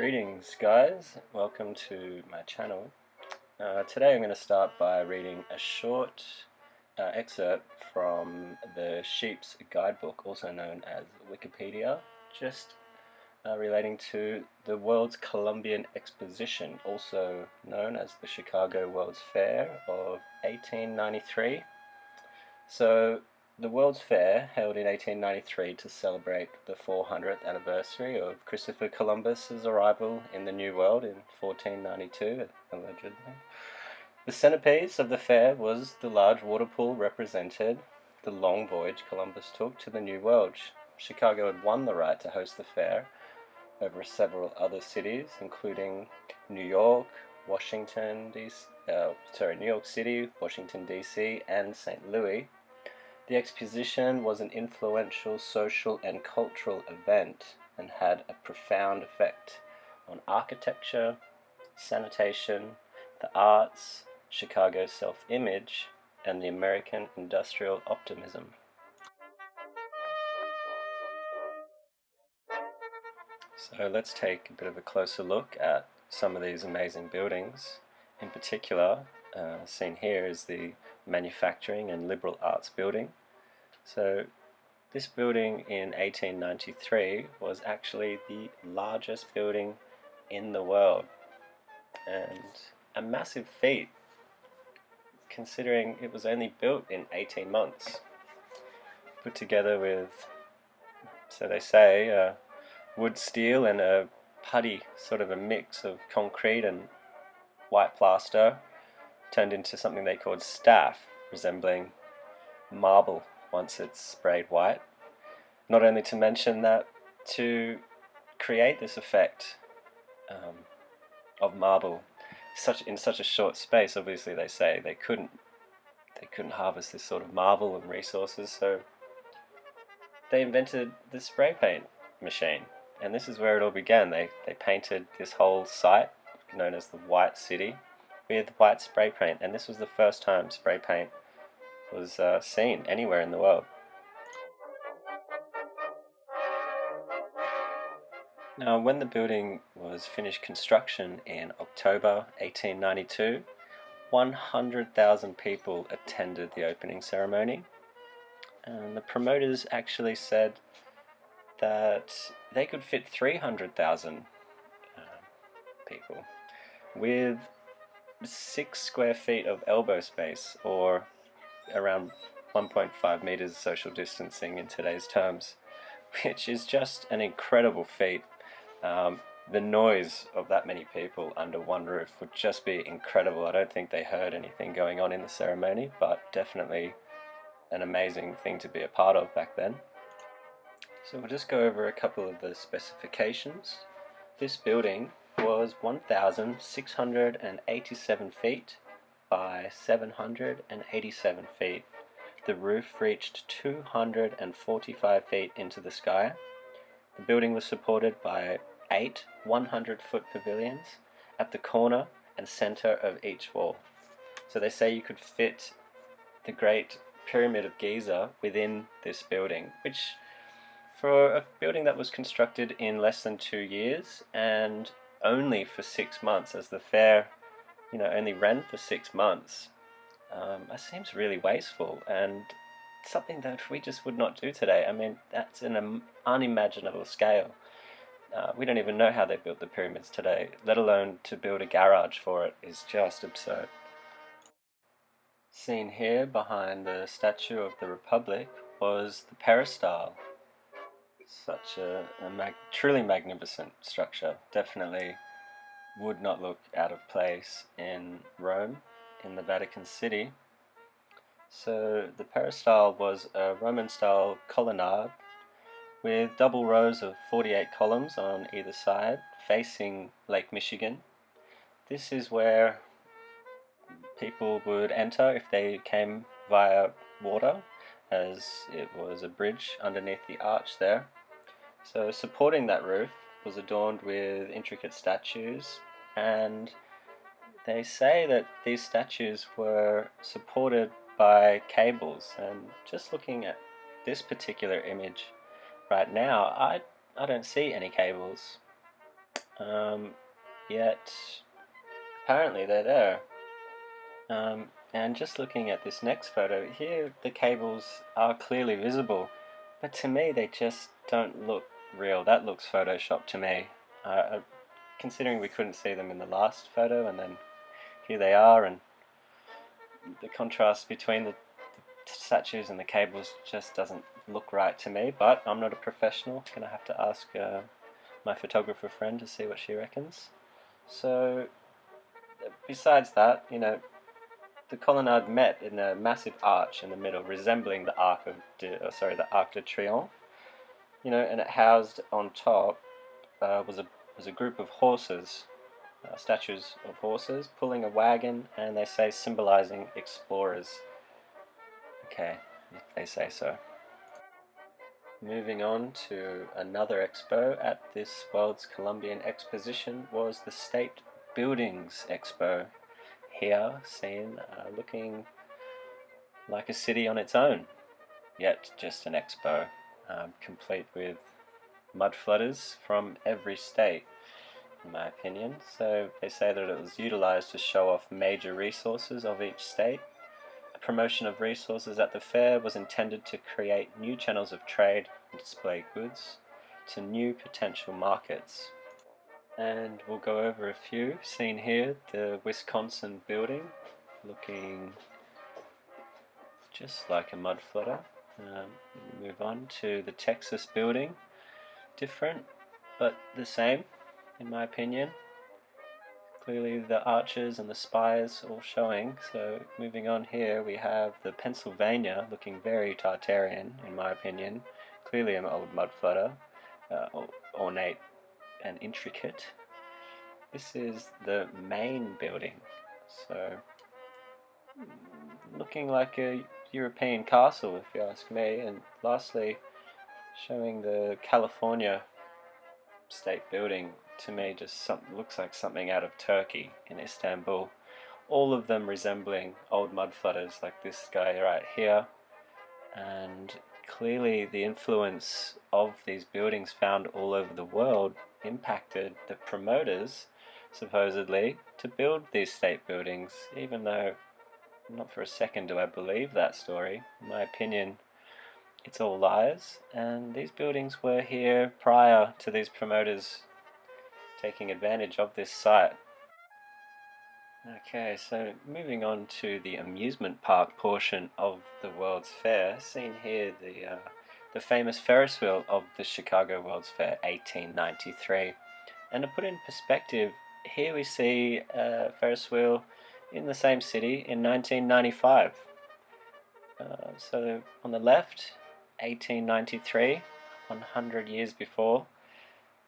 Greetings guys, welcome to my channel. Today I'm going to start by reading a short excerpt from the Sheep's Guidebook, also known as Wikipedia, just relating to the world's Columbian Exposition, also known as the Chicago World's Fair of 1893. So the World's Fair, held in 1893 to celebrate the 400th anniversary of Christopher Columbus's arrival in the New World in 1492, allegedly. The centerpiece of the fair was the large water pool represented the long voyage Columbus took to the New World. Chicago had won the right to host the fair over several other cities, including New York, New York City, Washington D.C., and St. Louis. The Exposition was an influential social and cultural event and had a profound effect on architecture, sanitation, the arts, Chicago's self-image, and the American industrial optimism. So let's take a bit of a closer look at some of these amazing buildings. In particular, seen here is the Manufacturing and Liberal Arts Building. So this building in 1893 was actually the largest building in the world, and a massive feat considering it was only built in 18 months. Put together with, so they say, wood, steel and a putty, sort of a mix of concrete and white plaster, turned into something they called staff, resembling marble once it's sprayed white. Not only to mention that to create this effect of marble in such a short space, obviously they say they couldn't harvest this sort of marble and resources, so they invented the spray paint machine, and this is where it all began. They painted this whole site, known as the White City, with white spray paint, and this was the first time spray paint was seen anywhere in the world. Now, when the building was finished construction in October 1892, 100,000 people attended the opening ceremony, and the promoters actually said that they could fit 300,000 people with 6 square feet of elbow space, or around 1.5 meters social distancing in today's terms, which is just an incredible feat. The noise of that many people under one roof would just be incredible. I don't think they heard anything going on in the ceremony, but definitely an amazing thing to be a part of back then. So we'll just go over a couple of the specifications. This building was 1,687 feet by 787 feet. The roof reached 245 feet into the sky. The building was supported by 8 100-foot pavilions at the corner and center of each wall. So they say you could fit the Great Pyramid of Giza within this building, which for a building that was constructed in less than 2 years and only for 6 months, as the fair only ran for 6 months, that seems really wasteful and something that we just would not do today. I mean, that's an unimaginable scale. We don't even know how they built the pyramids today, let alone to build a garage for it is just absurd. Seen here behind the Statue of the Republic was the peristyle. Such a truly magnificent structure. Definitely would not look out of place in Rome, in the Vatican City. So the peristyle was a Roman-style colonnade with double rows of 48 columns on either side, facing Lake Michigan. This is where people would enter if they came via water, as it was a bridge underneath the arch there. So supporting that roof was adorned with intricate statues, and they say that these statues were supported by cables. And just looking at this particular image right now, I don't see any cables. yet apparently they're there. And just looking at this next photo, here the cables are clearly visible, but to me they just don't look real. That looks photoshopped to me. Considering we couldn't see them in the last photo, and then here they are, and the contrast between the statues and the cables just doesn't look right to me. But I'm not a professional. I'm gonna have to ask my photographer friend to see what she reckons. So besides that, the colonnade met in a massive arch in the middle, resembling the the Arc de Triomphe. And it housed on top was a group of horses, statues of horses pulling a wagon, and they say symbolizing explorers. Okay, if they say so. Moving on to another expo at this World's Columbian Exposition was the State Buildings Expo. Here, seen looking like a city on its own, yet just an expo, complete with mud flooders from every state, in my opinion. So they say that it was utilized to show off major resources of each state. A promotion of resources at the fair was intended to create new channels of trade and display goods to new potential markets. And we'll go over a few. Seen here, the Wisconsin building, looking just like a mud flutter. Move on to the Texas building, different but the same in my opinion. Clearly the arches and the spires all showing. So moving on here, we have the Pennsylvania, looking very Tartarian in my opinion. Clearly an old mud flutter, ornate and intricate. This is the main building, so looking like a European castle if you ask me. And lastly, showing the California state building, to me just looks like something out of Turkey in Istanbul. All of them resembling old mud flutters like this guy right here. And clearly the influence of these buildings found all over the world impacted the promoters, supposedly, to build these state buildings, even though not for a second do I believe that story. In my opinion, it's all lies, and these buildings were here prior to these promoters taking advantage of this site. Okay, so moving on to the amusement park portion of the World's Fair. Seen here the famous Ferris wheel of the Chicago World's Fair 1893. And to put in perspective, here we see a Ferris wheel in the same city in 1995. So on the left, 1893, 100 years before,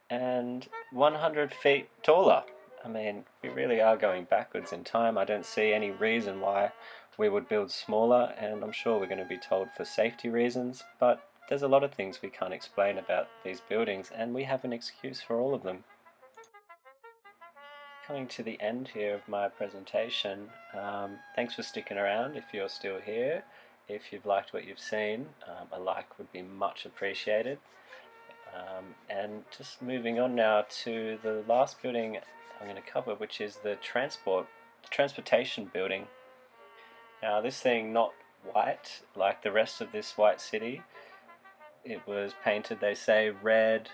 and 100 feet taller. I mean, we really are going backwards in time. I don't see any reason why we would build smaller, and I'm sure we're going to be told for safety reasons, but there's a lot of things we can't explain about these buildings, and we have an excuse for all of them. Coming to the end here of my presentation, thanks for sticking around if you're still here. If you've liked what you've seen, a like would be much appreciated. And just moving on now to the last building I'm going to cover, which is the transportation building. Now this thing, not white like the rest of this white city. It was painted, they say, red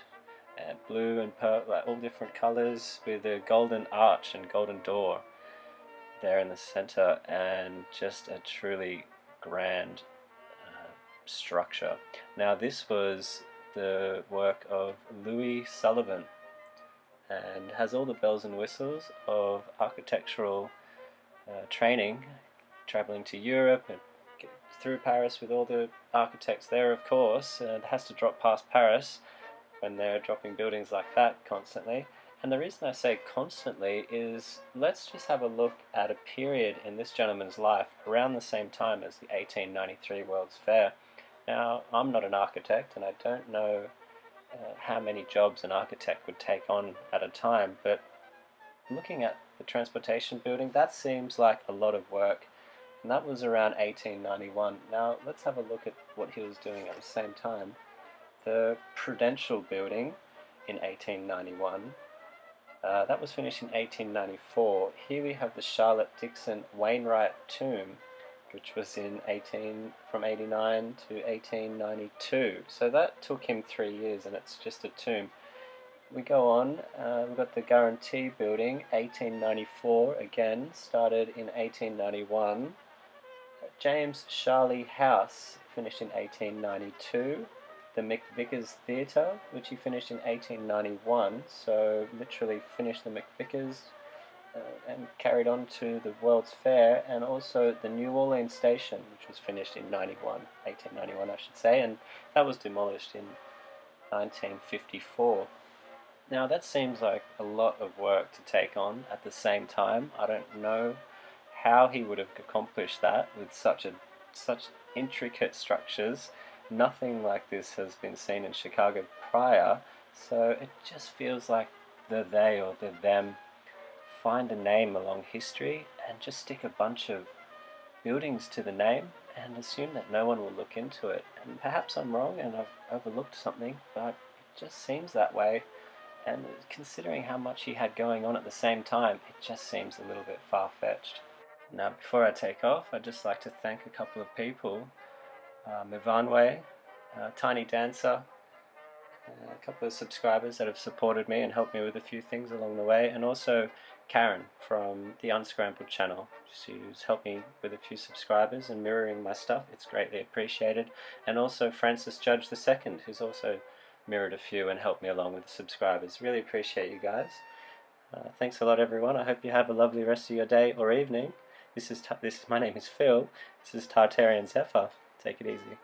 and blue and purple, like all different colors, with a golden arch and golden door there in the center, and just a truly grand structure. Now this was the work of Louis Sullivan and has all the bells and whistles of architectural training, traveling to Europe and through Paris with all the architects there, of course, and has to drop past Paris when they're dropping buildings like that constantly. And the reason I say constantly is, let's just have a look at a period in this gentleman's life around the same time as the 1893 World's Fair. Now, I'm not an architect, and I don't know how many jobs an architect would take on at a time, but looking at the transportation building, that seems like a lot of work, and that was around 1891. Now, let's have a look at what he was doing at the same time. The Prudential building in 1891, That was finished in 1894. Here we have the Charlotte Dixon Wainwright tomb, which was from 89 to 1892. So that took him 3 years, and it's just a tomb. We go on, we've got the Guarantee Building, 1894, again, started in 1891. James Sharley House, finished in 1892. The McVickers Theatre, which he finished in 1891, so literally finished the McVickers and carried on to the World's Fair, and also the New Orleans Station, which was finished in 1891 I should say, and that was demolished in 1954. Now that seems like a lot of work to take on at the same time. I don't know how he would have accomplished that with such intricate structures. Nothing like this has been seen in Chicago prior, so it just feels like the they or the them find a name along history and just stick a bunch of buildings to the name and assume that no one will look into it. And perhaps I'm wrong and I've overlooked something, but it just seems that way. And considering how much he had going on at the same time, it just seems a little bit far-fetched. Now, before I take off, I'd just like to thank a couple of people. Mivanwe, Tiny Dancer, a couple of subscribers that have supported me and helped me with a few things along the way, and also Karen from the Unscrambled channel. She's helped me with a few subscribers and mirroring my stuff. It's greatly appreciated. And also Francis Judge II, who's also mirrored a few and helped me along with the subscribers. Really appreciate you guys. Thanks a lot, everyone. I hope you have a lovely rest of your day or evening. My name is Phil. This is Tartarian Zephyr. Take it easy.